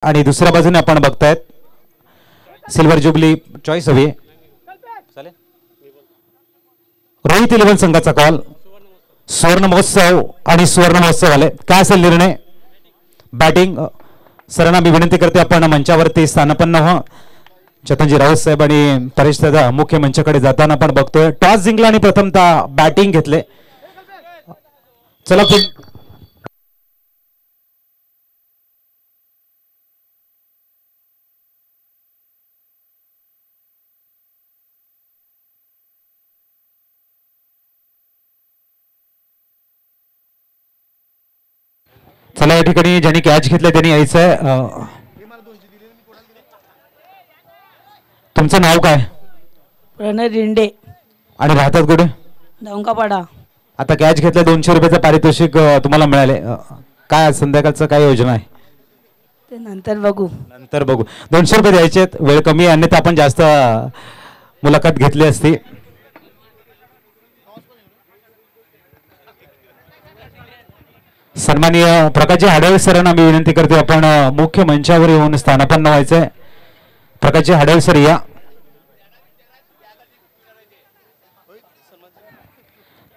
आणि दुसऱ्या बाजूने आपण बघतायत सिल्वर जुबली चॉईस हवी. रोहित 11 संघाचा कॉल. सुवर्ण महोत्सव आणि सुवर्ण महोत्सव आले. काय असेल निर्णय? बॅटिंग. सरांना मी विनंती करते आपण मंचावरती स्थानापन्न व्हा. चेतनजी राऊत साहेब आणि परेश दादा मुख्य मंचाकडे जाताना आपण बघतोय. टॉस जिंकला आणि प्रथमतः बॅटिंग घेतले. चला चला या ठिकाणी ज्यांनी कॅच घेतले त्यांनी यायचंय. तुमचं नाव काय? प्रणय रिंडे. आणि राहतात कुठे? डोंकापाडा. आता कॅच घेतलं 200 रुपयाचं पारितोषिक तुम्हाला मिळाले. काय संध्याकाळचं काय योजना आहे? ते नंतर बघू. नंतर बघू. 200 रुपये द्यायचे. वेळ कमी आहे अन्यथा आपण जास्त मुलाखत घेतली असती. सन्माननीय प्रकाशजी हाडळे सरांना मी विनंती करते आपण मुख्य मंचावर येऊन स्थानापन्न व्हायचंय. प्रकाशजी हाडळे सर या.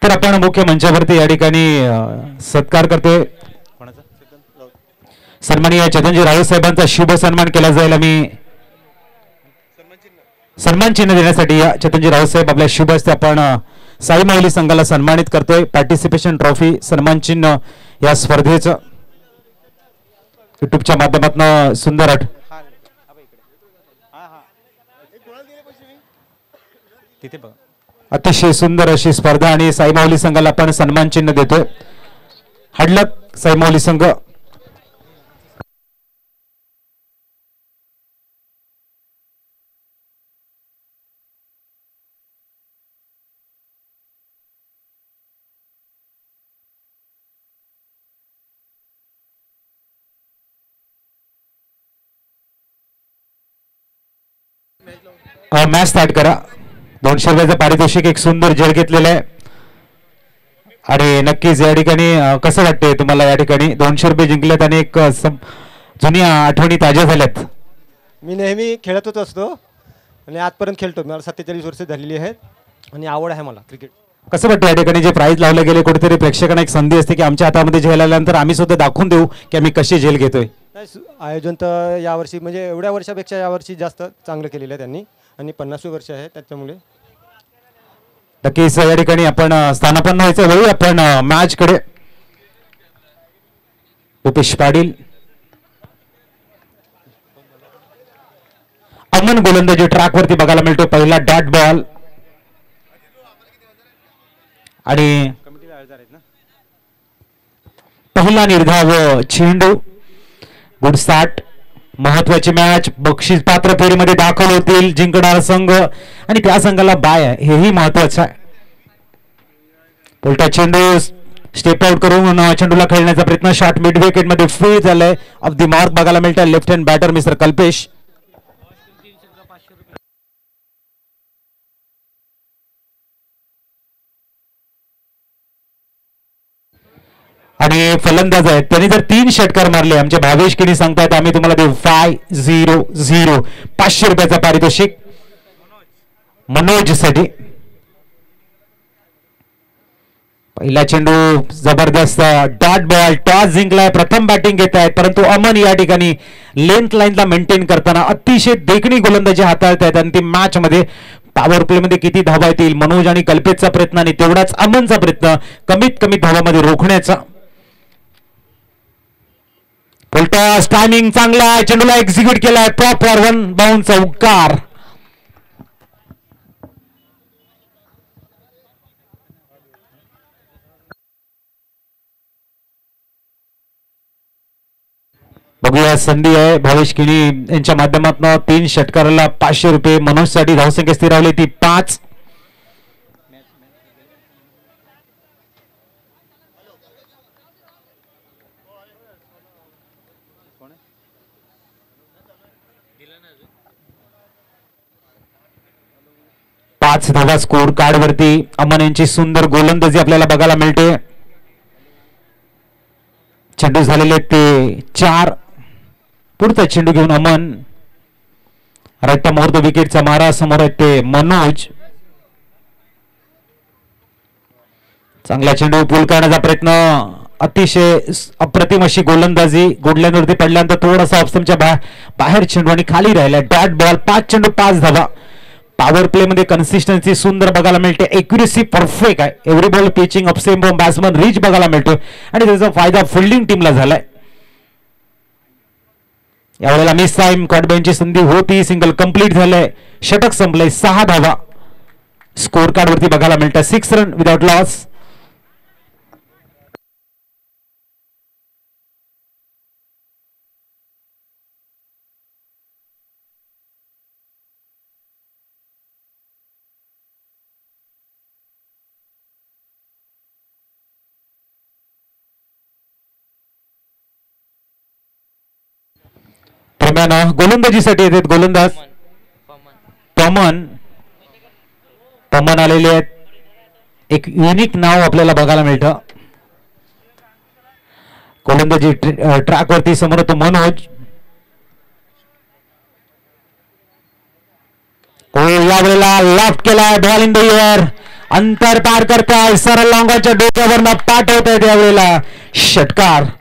तर आपण मुख्य मंचावरती या ठिकाणी सत्कार करतोय. सन्माननीय चेतनजी राऊत साहेबांचा शुभ सन्मान केला जाईल. आम्ही सन्मान चिन्ह देण्यासाठी या चेतनजी राऊत साहेब आपल्या शुभ हस्ते आपण साई माऊली संघाला सन्मानित करतोय. पार्टिसिपेशन ट्रॉफी सन्मान चिन्ह या स्पर्धेचं युट्यूबच्या माध्यमातून सुंदर अतिशय सुंदर अशी स्पर्धा आणि साई माऊली संघाला आपण सन्मान चिन्ह देतोय. हडलक साई माऊली संघ. मॅच स्टार्ट करा. 200 रुपयाचं पारितोषिक एक सुंदर जल घेतलेलं आहे. आणि नक्कीच या ठिकाणी कसं वाटतंय तुम्हाला? या ठिकाणी 200 रुपये जिंकलेत आणि एक जुनी आठवणी ताज्या झाल्यात. मी नेहमी खेळतच असतो आणि आजपर्यंत खेळतो. मला 47 वर्ष झालेली आहेत आणि आवड आहे मला क्रिकेट. कसं वाटतं या ठिकाणी जे प्राइज लावले गेले कुठेतरी प्रेक्षकांना एक संधी असते की आमच्या हातामध्ये झेल आल्यानंतर आम्ही सुद्धा दाखवून देऊ की आम्ही कशी झेल घेतोय? आयोजन तर यावर्षी म्हणजे एवढ्या वर्षापेक्षा यावर्षी जास्त चांगलं केलेलं आहे त्यांनी आणि 50वी वर्ष आहे त्याच्यामुळे नक्कीच या ठिकाणी आपण स्थानापन्न व्हायचं. वेळी आपण मॅच कडे. रुपेश पाटील. अमन गोलंदाजी ट्रॅक वरती बघायला मिळतो. पहिला डॉट बॉल आणि पहिला निर्धाव चेंडू. Good start. महत्वाची मॅच. बक्षीस पात्र फेरीमध्ये दाखल होतील जिंकणारा संघ आणि त्या संघाला बाय आहे हेही महत्वाचं आहे. उलटा चेंडू स्टेप आउट करून चेंडूला खेळण्याचा प्रयत्न. शॉट मिड विकेट मध्ये फील्ड झालाय. ऑफ द मार्क बघायला मिळतंय. Left hand batter mister Kalpesh. आणि फलंदाज आहेत त्यांनी जर 3 षटकार मारले आमचे भावेश किनी सांगतायत आम्ही तुम्हाला देऊ 500 500 रुपयाचा पारितोषिक मनोज साठी. पहिला चेंडू जबरदस्त डॉट बॉल. टॉस जिंकलाय. प्रथम बॅटिंग घेत आहेत परंतु अमन या ठिकाणी लेंथ लाईनला मेंटेन करताना अतिशय देखणी गोलंदाजी हाताळत आहेत आणि ती मॅच मध्ये पॉवर प्ले मध्ये किती धावा येतील मनोज आणि कल्पेशचा प्रयत्न आणि तेवढाच अमनचा प्रयत्न कमीत कमी धावामध्ये रोखण्याचा. उलटा टायमिंग चांगला आहे. चेंडूला एक्झिक्यूट केलाय. प्रॉपर 1 बाउंड चौकार. बघूया संधी आहे. भावेश किणी यांच्या माध्यमातून 3 षटकाराला 500 रुपये. मनोज साठी धावसंख्या स्थिरावली ती 5. धावा स्कोर कार्ड वरती. अमन यांची सुंदर गोलंदाजी आपल्याला बघायला मिळते. चेंडू झालेले ते 4. पुढचा चेंडू घेऊन अमन, राईट मोर द विकेटचा मारा, समोर आहेत ते मनोज. चांगला चेंडू पूल करण्याचा प्रयत्न, अतिशय अप्रतिम अशी गोलंदाजी. गोडल्यांवरती पडल्यानंतर थोडासा ऑप्शनच्या बाहेर चेंडू आणि खाली राहिला. डॉट बॉल, 5 चेंडू 5 धावा. पॉवर प्ले मध्ये कन्सिस्टन्सी सुंदर बघायला मिळते. एक्युरेसी परफेक्ट आहे. एव्हरी बॉल पिचिंग अपसेम फ्रॉम बॅट्समन रीच बघायला मिळतोय आणि त्याचा फायदा फिल्डिंग टीमला झालाय. यावेळेला मिस टाइम कॉटबॅनची संधी होती. सिंगल कंप्लीट झालंय. षटक संपलंय. 6 धावा स्कोर कार्ड वरती बघायला मिळतात. 6 रन विदाउट लॉस. गोलंदाजीसाठी येतात गोलंदाज पमन आलेले आहेत. एक युनिक नाव आपल्याला बघायला मिळतं. गोलंदाजी ट्रॅक वरती समोर तो मनोज. यावेळेला लेफ्ट केलाय. Ball in the air. अंतर पार करताय. सरळ लॉंगाच्या डोक्यावरनं पाठवत आहेत. यावेळेला षटकार.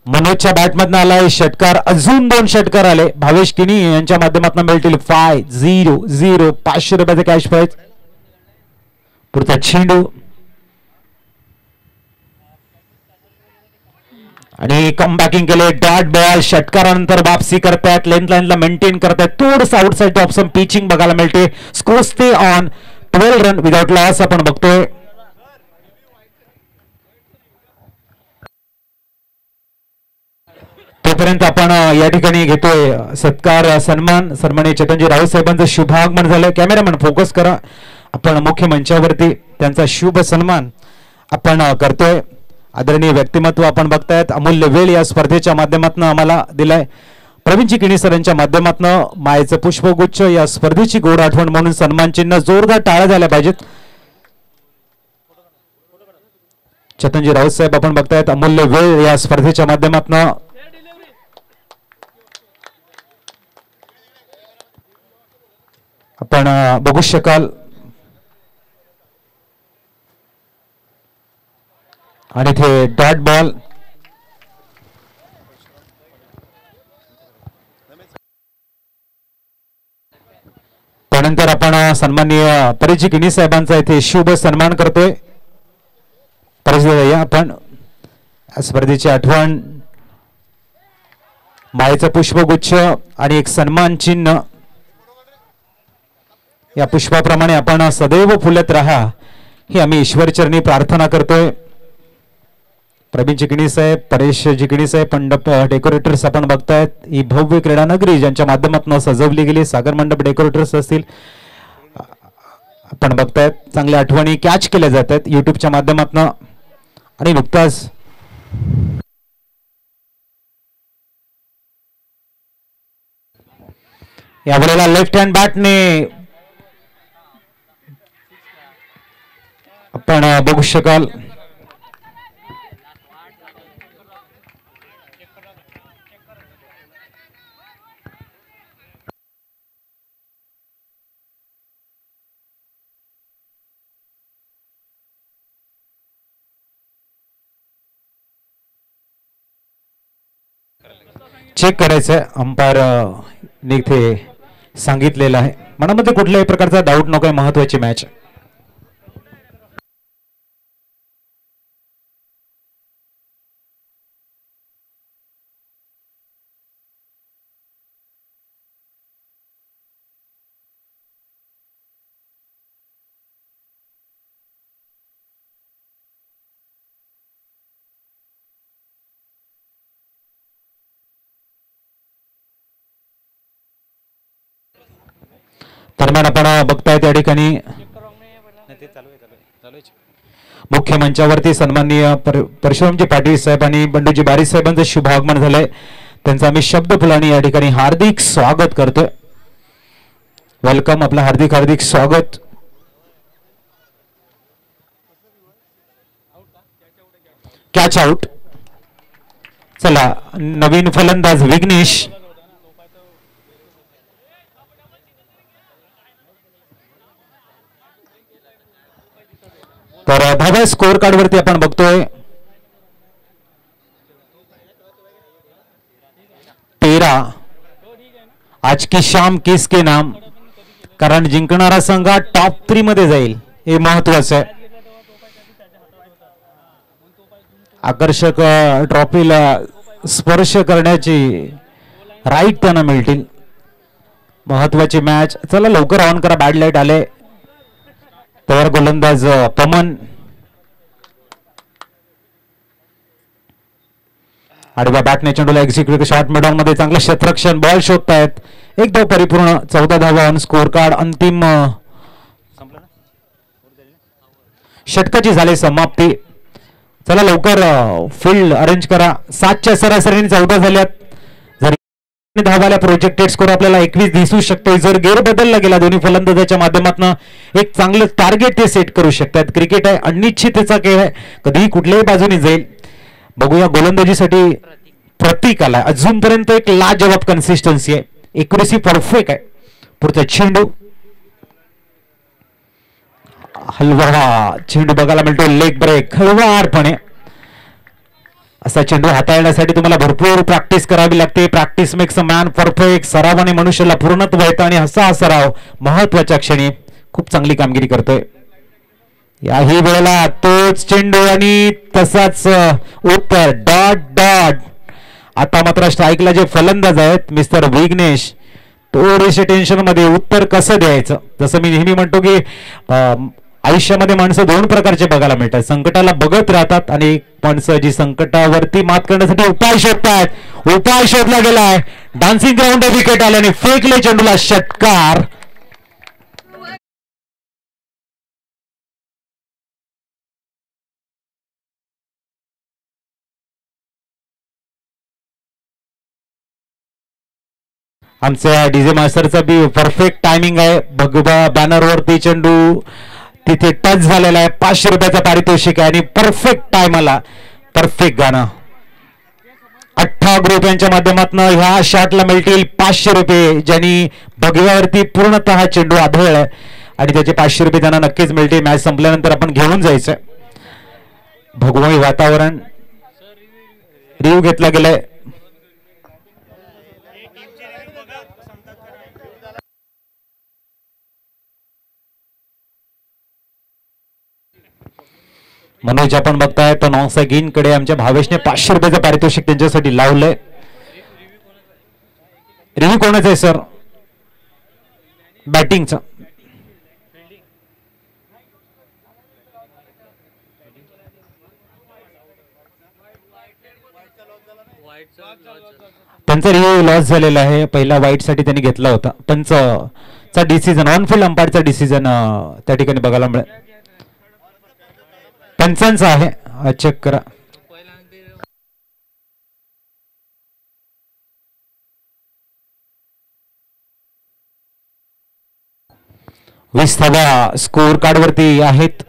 मनोजच्या बॅटमधनं आलाय षटकार. अजून 2 षटकार आले. भावेश किनी यांच्या माध्यमातून मिळतील 5-0 500 रुपयाचे कॅश प्राइज. पुढचा चेंडू आणि कमबॅकिंग केले. Dot ball. षटकारानंतर वापसी करतायत. लेंथ लाईनला मेंटेन करतायत. थोडस आउटसाइड ऑप्शन पिचिंग बघायला मिळते. Score stay on 12 run without loss आपण बघतोय. तोपर्यंत आपण या ठिकाणी घेतोय सत्कार सन्माननीय चेतनजी राऊत साहेबांचं शुभागमन झालं. कॅमेरामॅन फोकस करा. आपण मुख्य मंचावरती त्यांचा शुभ सन्मान आपण करतोय. आदरणीय व्यक्तिमत्व आपण बघतायत. अमूल्य वेळ या स्पर्धेच्या माध्यमातून आम्हाला दिलाय. प्रवीणजी किणी सरांच्या माध्यमातून मायेचं पुष्पगुच्छ या स्पर्धेची गोड आठवण म्हणून सन्मान चिन्ह जोरदार टाळ्या झाल्या पाहिजेत. चेतनजी राऊत साहेब आपण बघतायत. अमूल्य वेळ या स्पर्धेच्या माध्यमातून आपण बघू शकाल. आणि ते डॉट बॉल. त्यानंतर आपण सन्माननीय परेशजी किणी साहेबांचा इथे शुभ सन्मान करतोय. परेशजी आपण स्पर्धेची आठवण, मायेचं पुष्पगुच्छ आणि एक सन्मान चिन्ह या पुष्पाप्रमाणे आपण सदैव फुलत राहा ही आम्ही ईश्वरचरणी प्रार्थना करतोय. प्रवीणजी किणी साहेब, परेशजी किणी साहेब, मंडप डेकोरेटर्स आपण बघतायत. ही भव्य क्रीडा नगरी ज्यांच्या माध्यमातून सजवली गेली. सागर मंडप डेकोरेटर्स असतील आपण बघतायत. चांगल्या आठवणी कॅच केल्या जात आहेत युट्यूबच्या माध्यमातून. आणि नुकताच यावेळेला लेफ्ट हँड बॅटने आपण बघू शकाल. चेक करायचंय. अंपायर इथे सांगितलेलं आहे. मनामध्ये कुठल्याही प्रकारचा डाऊट नको. महत्वाची मॅच. दरम्यान आपण बघताय त्या ठिकाणी मुख्य मंचावरती सन्माननीय परशुरामजी पाटील साहेब आणि बंडूजी बारी साहेबांचं शुभ आगमन झालंय. त्यांचं आम्ही शब्द फुलांनी या ठिकाणी हार्दिक स्वागत करतोय. वेलकम, आपलं हार्दिक हार्दिक स्वागत. Catch out. चला नवीन फलंदाज विघ्नेश. तर धावा स्कोर कार्ड वरती आपण बघतोय 13. आज की शाम किसके नाम, कारण जिंकणारा संघ टॉप 3 मध्ये जाईल हे महत्वाचं आहे. आकर्षक ट्रॉफीला स्पर्श करण्याची राईट त्यांना मिळतील. महत्वाची मॅच. चला लवकर ऑन करा, बॅड लाईट आले. तयार गोलंदाज पमन. आडव्या बॅटने चेंडूला एक्झिक्यूट शॉट मिडॉन मध्ये चांगलं क्षेत्ररक्षण. बॉल शोधतायत. एक धाव परिपूर्ण. 14 धावा ऑन स्कोर कार्ड. अंतिम षटकाची झाली समाप्ती. चला लवकर फील्ड अरेंज करा. 7च्या सरासरीने 14 झाल्यात. जर धावाला प्रोजेक्टेड स्कोर आपल्याला 21 दिसू शकतो. जर गेअर बदलला गेला दोन्ही फलंदाजाच्या माध्यमातून एक चांगलं टार्गेट ते सेट करू शकतात. क्रिकेट आहे, अनिश्चिततेचा खेळ आहे, कधीही कुठल्याही बाजूने जाईल. बघूया गोलंदाजीसाठी प्रतीक आला. अजूनपर्यंत एक लाजवाब कन्सिस्टन्सी आहे. एक्युरेसी परफेक्ट आहे. पुढचा चेंडू हलवा चेंडू बघायला मिळतो. लेग ब्रेक हळवारपणे. असा चेंडू हाताळण्यासाठी तुम्हाला भरपूर प्रॅक्टिस करावी लागते. Practice makes a man perfect. सरावाने मनुष्याला पूर्णत्व येतं आणि असा सराव महत्वाच्या क्षणी खूप चांगली कामगिरी करतोय. याही वेळेला तोच चेंडू आणि तसाच उत्तर. Dot dot. आता मात्र स्ट्राईकला जे फलंदाज आहेत मिस्टर विघ्नेश, थोडेसे टेन्शन मध्ये उत्तर कसं द्यायचं. जसं मी नेहमी म्हणतो की आयुष्यामध्ये माणसं 2 प्रकारचे बघायला मिळतात. संकटाला बघत राहतात आणि एक माणसं जी संकटावरती मात करण्यासाठी उपाय शोधतायत. उपाय शोधला गेलाय. डान्सिंग ग्राउंड विकेट आल्याने फेकले चेंडूला षटकार. आमच्या डीजे मास्टरचा बी परफेक्ट टायमिंग आहे. भगवा बॅनरवरती चेंडू तिथे टच झालेला आहे. 500 रुपयाचा पारितोषिक आहे आणि परफेक्ट टाइमला परफेक्ट गाणं. 18 ग्रुप यांच्या माध्यमातून ह्या शॉटला मिळतील 500 रुपये. ज्यांनी भगव्यावरती पूर्णतः चेंडू आढळलाय आणि त्याचे 500 रुपये त्यांना नक्कीच मिळतील. मॅच संपल्यानंतर आपण घेऊन जायचंय. भगवाई वातावरण. रिव्ह्यू घेतला गेलाय. मनोज आपण बघताय तो नॉन कडे आमच्या भावेशने 500 रुपयाचं पारितोषिक त्यांच्यासाठी लावलंय. रिव्ह्यू कोणाचा आहे सर? बॅटिंगचा. त्यांचा रिव्ह्यू लॉस झालेला आहे. पहिला वाईट साठी त्यांनी घेतला होता. पंचचा डिसिजन, ऑन फील्ड अंपायरचा डिसिजन त्या ठिकाणी बघायला मिळेल. पंचांचा आहे, चेक करा. वीस धावा स्कोर कार्ड वरती आहेत.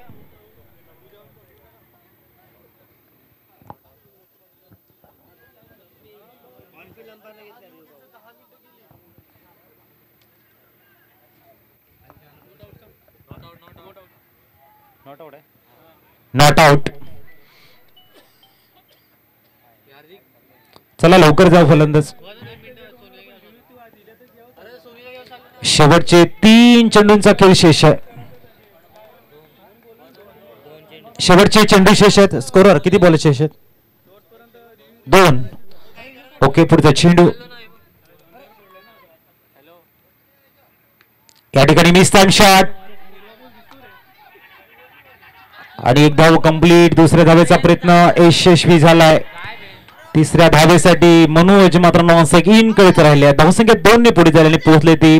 Not out. चला लवकर जाऊ फलंदाज. शेवटचे 3 चेंडूंचा खेळ शेष आहे. शेवटचे चेंडू शेष आहेत. स्कोरर किती बॉल शेष आहेत? 2. ओके, पुढचा चेंडू या ठिकाणी मिस टाइम शॉट आणि एक धाव कंप्लीट. दुसऱ्या धावेचा प्रयत्न यशस्वी झालाय. तिसऱ्या धावेसाठी मनोज मात्र नॉनसेक इन करीत राहिले. धावसंख्या 2 ने पुढे झाल्याने पोहोचले ती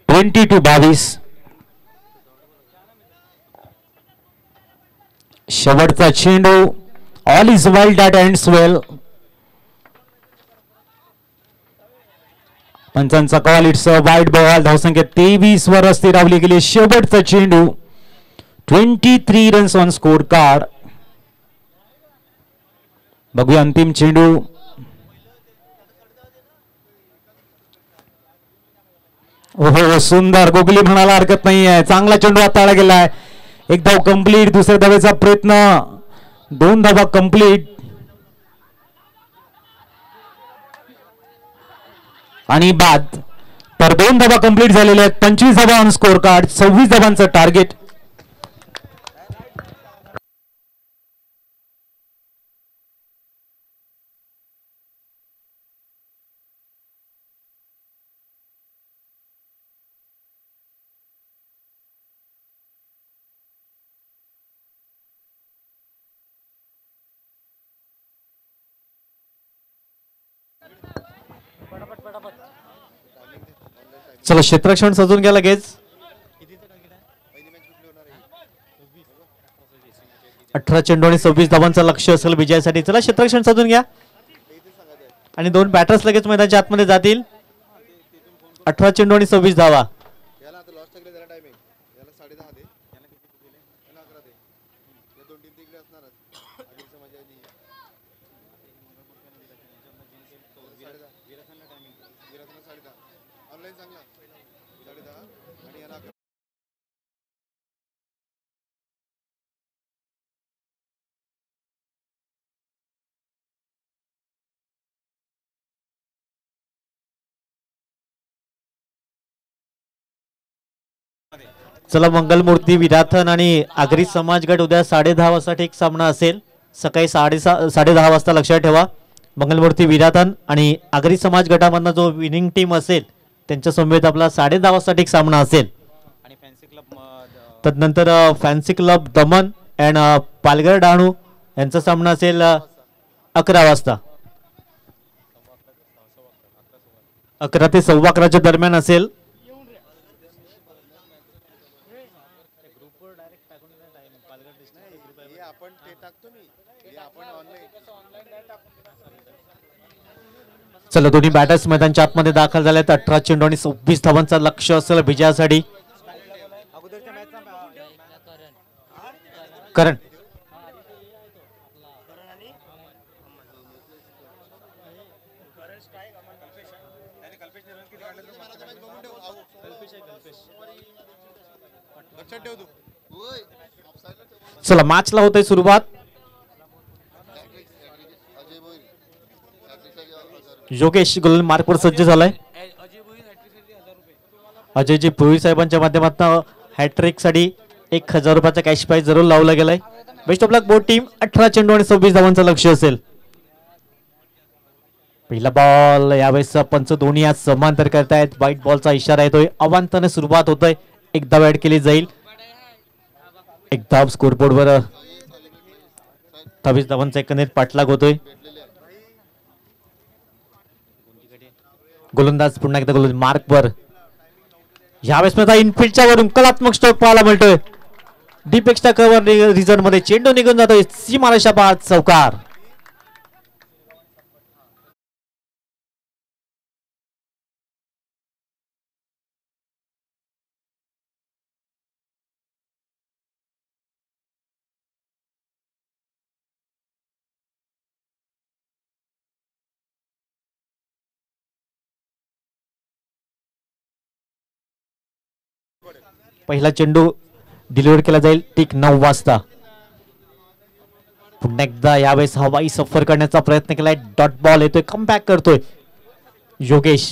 20-22. शेवटचा चेंडू. All is well that ends well. पंचांचा call. It's a wide ball. धावसंख्या 23 वर स्थिरावली गेली. शेवटचा चेंडू. 23 रन्स ऑन स्कोर कार्ड. बघूया अंतिम चेंडू. ओहो सुंदर. गोगली म्हणायला हरकत नाहीये. चांगला चेंडू हाताळला गेलाय. एक धाव कंप्लीट. दुसऱ्या धावेचा प्रयत्न. 2 धावा कंप्लीट आणि बाद. तर 2 धावा कंप्लीट झालेल्या आहेत. 25 धावा ऑन स्कोर कार्ड. 26 धावांचं टार्गेट. चला क्षेत्ररक्षण सजून घ्या लगेच. 18 चेंडू आणि 26 धावांचं लक्ष्य असेल विजयासाठी. चला क्षेत्ररक्षण सजून घ्या आणि 2 बॅटर्स लगेच मैदानाच्या आतमध्ये जातील. 18 चेंडू आणि 26 धावा. चला मंगलमूर्ती विराथन आणि आगरी समाज गट उद्या 10:30 वाजता एक सामना असेल. सकाळी 10:30 वाजता लक्षात ठेवा. मंगलमूर्ती विराथन आणि आगरी समाज गटामधला जो विनिंग टीम असेल त्यांच्या समवेत आपला 10:30 वाजता एक सामना असेल. आणि फॅन्सी क्लब तदनंतर fancy club Daman and Palghar Dahanu यांचा सामना असेल 11 वाजता. 11 ते 11:15 दरम्यान असेल. चला दोन्ही बॅटर्स मैदानाच्या आतमध्ये दाखल झालेत. 18 चेंडू आणि 26 धावांचा लक्ष्य असेल विजयासाठी. करण चला मॅचला होते सुरुवात. योगेश गोल मार्कवर सज्ज झालाय. अजयजी भोई साहेबांच्या माध्यमातून हॅट्रिक साठी 1000 रुपयाचा कॅश प्राइज जरूर लावला गेलाय. Best of luck both team. 18 चेंडू आणि 26 धावांचं लक्ष्य असेल. पहिला बॉल. यावेळेस पंच दोन्ही आज समांतर करतायत. व्हाईट बॉलचा इशारा येतोय. अवांतने सुरुवात होतोय. एक धाव ऍड केली जाईल. एक धाव स्कोरबोर्डवर 28 धावांचा एकंदरीत पाठलाग होतोय. गोलंदाज पुन्हा एकदा गोलंदाज मार्कवर. यावेळेस माझा इनफिल्डच्या वरून कलात्मक स्ट्रोक पाहायला मिळतोय. डीप एक्स्ट्रा कव्हर रिझल्ट मध्ये चेंडू निघून जातोय. सीमारेषा बाद. चौकार. पहिला चेंडू डिलिव्हर केला जाईल ठीक 9 वाजता. पुन्हा एकदा यावेळेस हवाई सफर करण्याचा प्रयत्न केलाय. डॉट बॉल येतोय. कमबॅक करतोय योगेश.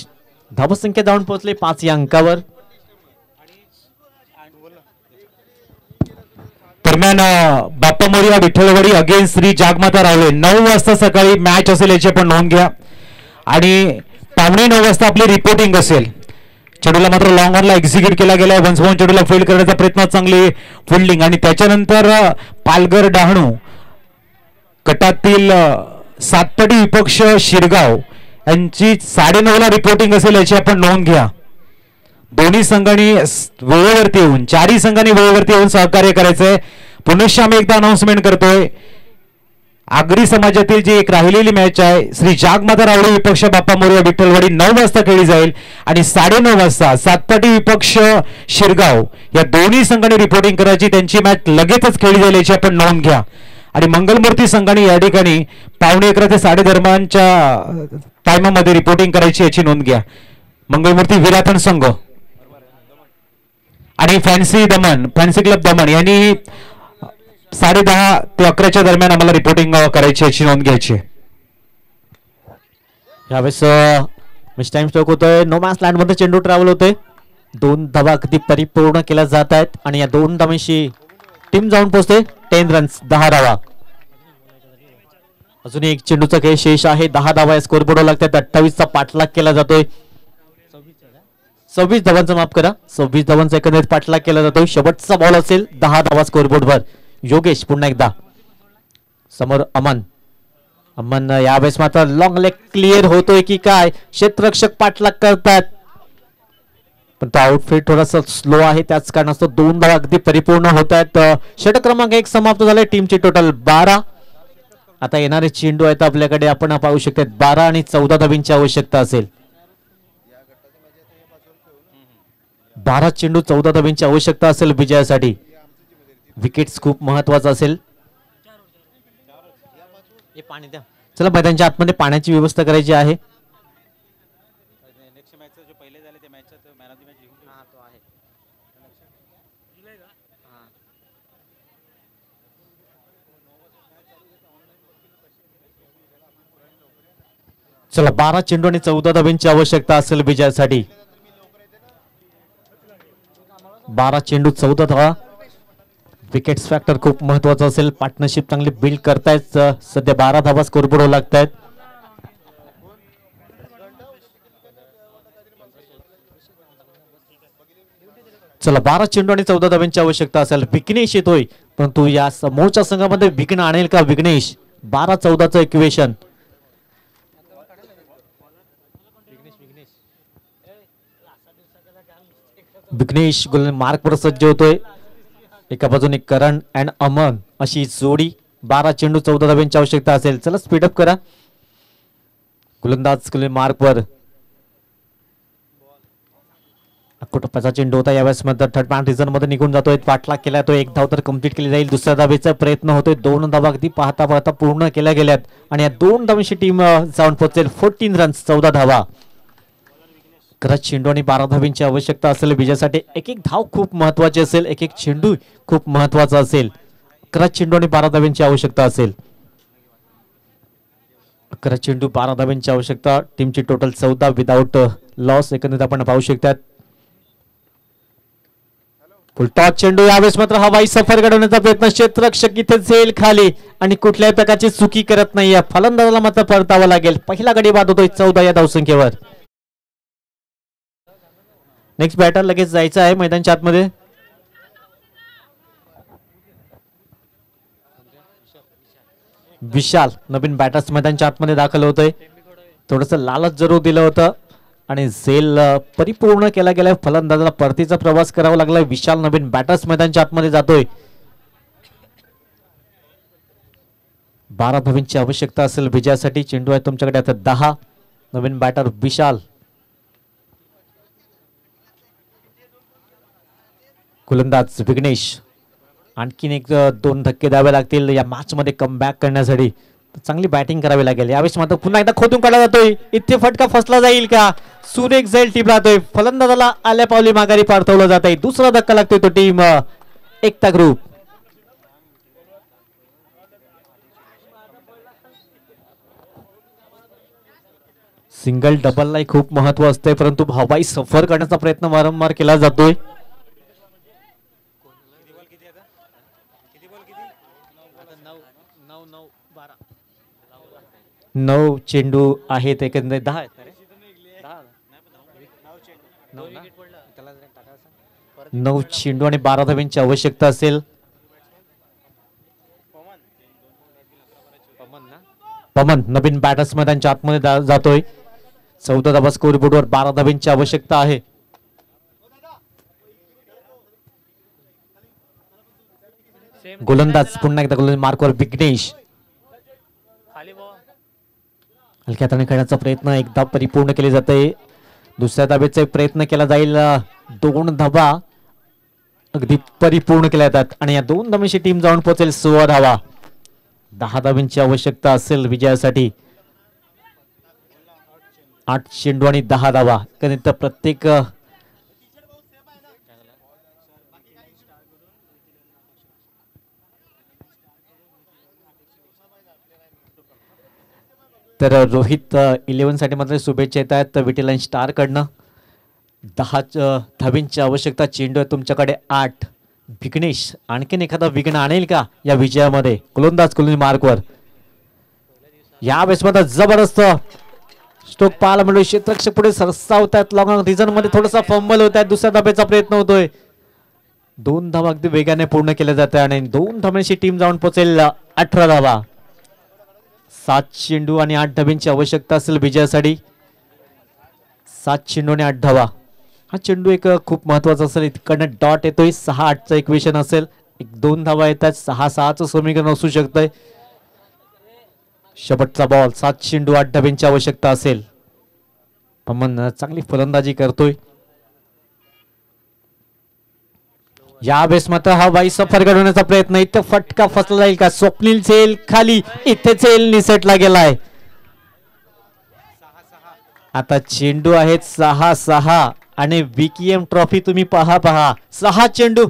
धावसंख्या जाऊन पोहोचले 5 या अंकावर. दरम्यान बाप्पा मोरिया विठ्ठलवाडी अगेन्स्ट श्री जागमाता रावले 9 वाजता सकाळी मॅच असेल याची आपण नोंद घ्या. आणि 8:45 वाजता आपली रिपोर्टिंग असेल. चेंडूला मात्र लॉंग ऑनला एक्झिक्यूट केला गेलाय. वन्स मोर चेंडूला फील्ड करण्याचा प्रयत्न. चांगली फिल्डिंग. आणि त्याच्यानंतर पालघर डहाणू गटातील सातपडी विपक्ष शिरगाव यांची 9:30ला रिपोर्टिंग असेल याची आपण नोंद घ्या. दोन्ही संघांनी वेळेवरती येऊन 4ही संघांनी वेळेवरती येऊन सहकार्य करायचंय. पुनश्च आम्ही एकदा अनाउन्समेंट करतोय. आगरी समाजातील जी एक राहिलेली मॅच आहे श्री जागमाता रावळे विपक्ष बाप्पा मोरया विठ्ठलवाडी 9 वाजता खेळली जाईल आणि 9:30 वाजता सातपाटी विपक्ष शिरगाव या दोन्ही संघाने रिपोर्टिंग करायची. त्यांची मॅच लगेचच खेळली जाईल याची आपण नोंद घ्या. आणि मंगलमूर्ती संघाने या ठिकाणी 11:15 ते 11:30 दरम्यानच्या टाइममध्ये रिपोर्टिंग करायची याची नोंद घ्या. मंगलमूर्ती विराथन संघ आणि फॅन्सी क्लब दमण यांनी 10:30 ते 11च्या दरम्यान आम्हाला रिपोर्टिंग करायची याची नोंद घ्यायची. यावेळेस मिस टाइम स्ट्रोक होतोय. नो मॅच लँड मध्ये चेंडू ट्रॅव्हल होतोय. 2 धावा अगदी परिपूर्ण केल्या जात आहेत आणि या 2 धावांशी टीम जाऊन पोहोचते 10 रन्स 10 धावा. अजून एक चेंडूचा खेळ शेष आहे. 10 धावा स्कोर बोर्ड लागतात. 28चा पाठलाग केला जातोय. 26 धावांचा माफ करा. 26 धावांचा एकंदरीत पाठलाग केला जातोय. शेवटचा बॉल असेल 10 धावा स्कोर बोर्डवर. योगेश पुन्हा एकदा समोर अमन यावेळेस मात्र लॉंग लेग क्लिअर होतोय की काय. क्षेत्ररक्षक पाठलाग करतात पण तो आउटफिट थोडासा स्लो आहे त्याच कारणास्तव 2 धावा अगदी परिपूर्ण होत आहेत. षटक क्रमांक 1 समाप्त झाले. टीमची टोटल 12. आता येणारे चेंडू आहेत आपल्याकडे आपण पाहू शकतो 12 आणि 14 धावींची आवश्यकता असेल. 12 चेंडू 14 धावींची आवश्यकता असेल विजयासाठी. विकेट्स खूप महत्वाचा असेल. पाणी द्या. चला मैदानाच्या आतमध्ये पाण्याची व्यवस्था करायची आहे. चला 12 चेंडू आणि 14 धावींची आवश्यकता असेल विजयासाठी. 12 चेंडू 14 धावा. विकेट्स फॅक्टर खूप महत्वाचा असेल. पार्टनरशिप चांगली बिल्ड करतायत. सध्या 12 धावा स्कोरबोर्ड लागतायत. चला 12 चेंडू आणि 14 धाव्यांची आवश्यकता असेल. विघ्नेश येतोय परंतु या समोरच्या संघामध्ये विघ्न आणेल का विघ्नेश. 12-14चं इक्वेशन. विघ्नेश मार्कवर सज्ज होतोय. एका बाजूने करण अँड अमन अशी जोडी. 12 चेंडू 14 धाव्यांची आवश्यकता असेल. चला स्पीडअप करा. गोलंदाज मार्कवर. टप्प्याचा चेंडू होता यावेळेस मात्र थर्ड मॅन रिझन मध्ये निघून जातोय. पाठलाग केला तो 1 धाव तर कंप्लीट केली जाईल. दुसऱ्या धावेचा प्रयत्न होतोय. 2 धावा अगदी पाहता पाहता पूर्ण केल्या गेल्यात आणि या 2 धावांची टीम जाऊन पोहोचेल 14 रन्स 14 धावा. खरंच चेंडू आणि 12 धावींची आवश्यकता असेल विजयासाठी. एक धाव खूप महत्वाची असेल. एक चेंडू खूप महत्वाचा असेल. खरंच चेंडू आणि 12 धावींची आवश्यकता असेल. 11 चेंडू 12 धावींची आवश्यकता. टीमची टोटल 14 विदाउट लॉस एकंदरीत आपण पाहू शकतात. फुलटॉस चेंडू यावेळेस मात्र हवाई सफर घडवण्याचा प्रयत्न. क्षेत्ररक्षक इथे झेल खाली आणि कुठल्याही प्रकारची चुकी करत नाहीये. फलंदाजाला मात्र परतावं लागेल. पहिला गडी बाद होतोय 14 या धावसंख्येवर. नेक्स्ट बॅटर लगेच जायचं आहे मैदानाच्या आतमध्ये. विशाल नवीन बॅटर्स मैदानाच्या आतमध्ये दाखल होतोय. थोडस लालच जरूर दिलं होतं आणि झेल परिपूर्ण केला गेलाय. फलंदाजाला परतीचा प्रवास करावा लागला. विशाल नवीन बॅटर्स मैदानाच्या आतमध्ये जातोय. 12 धावींची आवश्यकता असेल विजयासाठी. चेंडू आहे तुमच्याकडे आता 10. नवीन बॅटर विशाल. गोलंदाज विघ्नेश. आणखीन 1-2 धक्के द्यावे लागतील या मॅच मध्ये कमबॅक करण्यासाठी. चांगली बॅटिंग करावी लागेल. यावेळेस मात्र पुन्हा एकदा खोदून काढला जातोय. इथे फटका फसला जाईल का. सुरेख झेल टीम राहतोय. फलंदाजाला आल्या पावली माघारी पाठवलं जात आहे. दुसरा धक्का लागतोय तो टीम एकता ग्रुप. सिंगल डबललाही खूप महत्व असते परंतु हवाई सफर करण्याचा प्रयत्न वारंवार केला जातोय. 9 चेंडू आहेत एकंदरीत 10 9 चेंडू आणि 12 धाव्यांची आवश्यकता असेल. पमन नवीन बॅटर्स मैदानाच्या आतमध्ये जातोय. 14 धावा स्कोर बोर्डवर. 12 धाव्यांची आवश्यकता आहे. गोलंदाज पुन्हा एकदा गोलंदाज मार्कवर विघ्नेश. हलक्या हाताने खेळण्याचा प्रयत्न एकदा परिपूर्ण केले जाते. दुसऱ्या धाबेचा प्रयत्न केला जाईल. 2 धाबा अगदी परिपूर्ण केल्या जातात आणि या 2 धाबांची टीम जाऊन पोहोचेल 16 धावा. 10 धाबांची आवश्यकता असेल विजयासाठी. 8 चेंडू आणि 10 धावा. कनिष्ठ प्रत्येक तर रोहित 11 साठी मात्र शुभेच्छा येत आहेत विटेलाईन स्टार कडनं. 10 धाबींची आवश्यकता. चेंडू आहे तुमच्याकडे 8. विघ्नेश आणखीन एखादा विघ्न आणेल का या विजयामध्ये? गोलंदाज कॉलनी मार्कवर या बेसमध्ये जबरदस्त स्ट्रोक पाहायला मिळतो. क्षेत्ररक्षक पुढे सरसावत आहेत. लॉंग रिझन मध्ये थोडासा फंबल होत आहे. दुसऱ्या धाब्याचा प्रयत्न होतोय. 2 धावा अगदी वेगाने पूर्ण केल्या जाते आणि 2 धाब्यांची टीम जाऊन पोहोचेल 18 धावा. 7 चेंडू आणि 8 धाब्यांची आवश्यकता असेल विजयासाठी. 7 चेंडू आणि 8 धावा. हा चेंडू एक खूप महत्वाचा असेल. इकडनं डॉट येतोय. 6-8चं इक्वेशन असेल. 1-2 धावा येतात. 6-6चं समीकरण असू शकतंय. शेवटचा बॉल. 7 चेंडू 8 धाब्यांची आवश्यकता असेल. पमन चांगली फलंदाजी करतोय. या बेस मात्र हा वाई सफर घडवण्याचा प्रयत्न. इथे फटका फसला जाईल का? स्वप्नील झेल खाली. इथे झेल निसटला गेलाय. आता चेंडू आहेत 6-6 आणि विकीएम ट्रॉफी तुम्ही पहा 6 चेंडू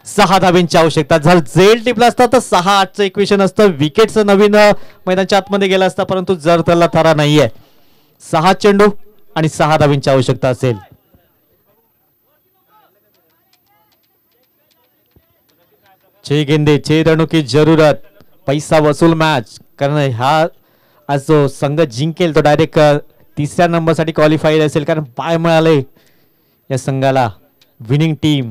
6 धाब्यांची आवश्यकता. जर झेल टिपला असता तर 6-8चं इक्वेशन असतं. विकेटचं नवीन मैदानाच्या आतमध्ये गेला असता, परंतु जर त्याला थारा नाहीये. 6 चेंडू आणि 6 धाब्यांची आवश्यकता असेल. छे गेंदे 6 रनों की जरूरत. पैसा वसूल मॅच. कारण हा आज जो संघ जिंकेल तो डायरेक्ट 3ऱ्या नंबरसाठी क्वालिफाईड असेल. कारण पाय मिळाले या संघाला. Winning team.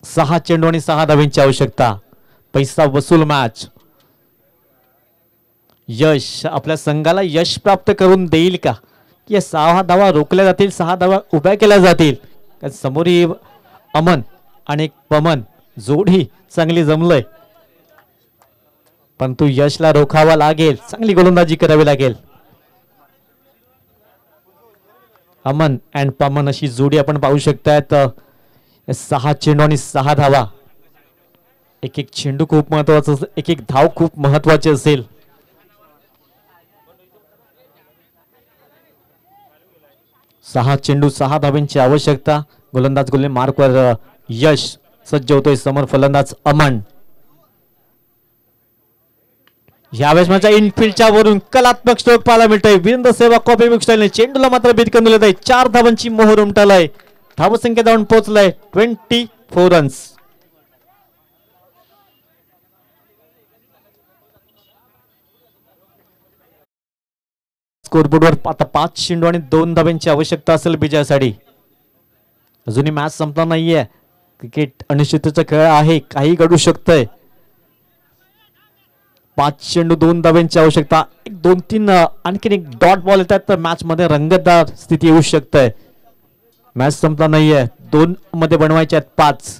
6 चेंडू आणि 6 धाब्यांची आवश्यकता. पैसा वसूल मॅच. यश आपल्या संघाला यश प्राप्त करून देईल का? या 6 धावा रोखल्या जातील. 6 धावा उभ्या केल्या जातील. कारण समोरही अमन आणि पमन जोडी चांगली जमलंय, परंतु यशला रोखावा लागेल. चांगली गोलंदाजी करावी लागेल. अमन अँड पमन अशी जोडी आपण पाहू शकतायत. 6 चेंडू आणि 6 धावा. एक चेंडू खूप महत्वाचा असेल. एक धाव खूप महत्वाची असेल. सहा चेंडू 6 धाब्यांची आवश्यकता. गोलंदाज गोलने मार्कवर यश सज्ज होतोय. समोर फलंदाज अमन. यावेळेस माझ्या इनफिल्डच्या वरून कलात्मक स्ट्रोक पाहायला मिळतोय. वीरेंद्र सेहवाग कॉपी बुक स्टाईलने चेंडूला मात्र बिटकन दिलं आहे. 4 धावांची मोहर उमटलाय. धावसंख्या जाऊन पोहोचलाय 24 रन्स. स्कोरबोर्डवर आता 5 चेंडू आणि 2 धाब्यांची आवश्यकता असेल विजयासाठी. अजूनही मॅच संपला नाहीये. क्रिकेट अनिश्चिततेचा खेळ आहे. काही घडू शकतंय. 5 चेंडू 2 धाब्यांची आवश्यकता. 1-2-3 आणखीन एक डॉट बॉल येतात तर मॅच मध्ये रंगतदार स्थिती येऊ शकते. मॅच संपला नाहीये. 2 मध्ये बनवायचे आहेत 5.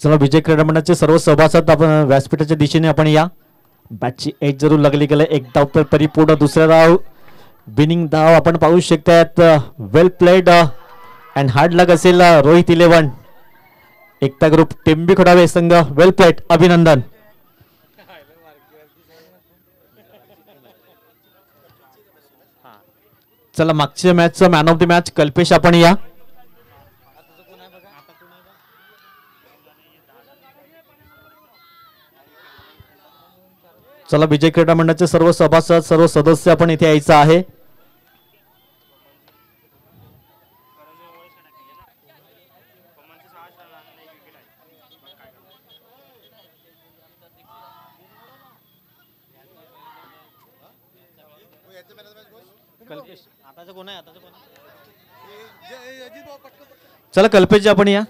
चला विजय क्रीडा मंडळाचे सर्व सभासद आपण व्यासपीठाच्या दिशेने आपण या. बॅटची एज जरूर लागली गेलं. 1 धाव तर परिपूर्ण. दुसरा धाव विनिंग धाव आपण पाहू शकतात. Well played and hard luck असेल रोहित 11. एकता ग्रुप टेंबी खोडावे संघ वेल प्लेड. अभिनंदन. चला मागच्या मॅचचं man of the match Kalpesh आपण या. चला विजय क्रीडा मंडळाचे सर्व सभासद सर्व सदस्य आपण इथे यायचं आहे. चला कल्पेश आपण या.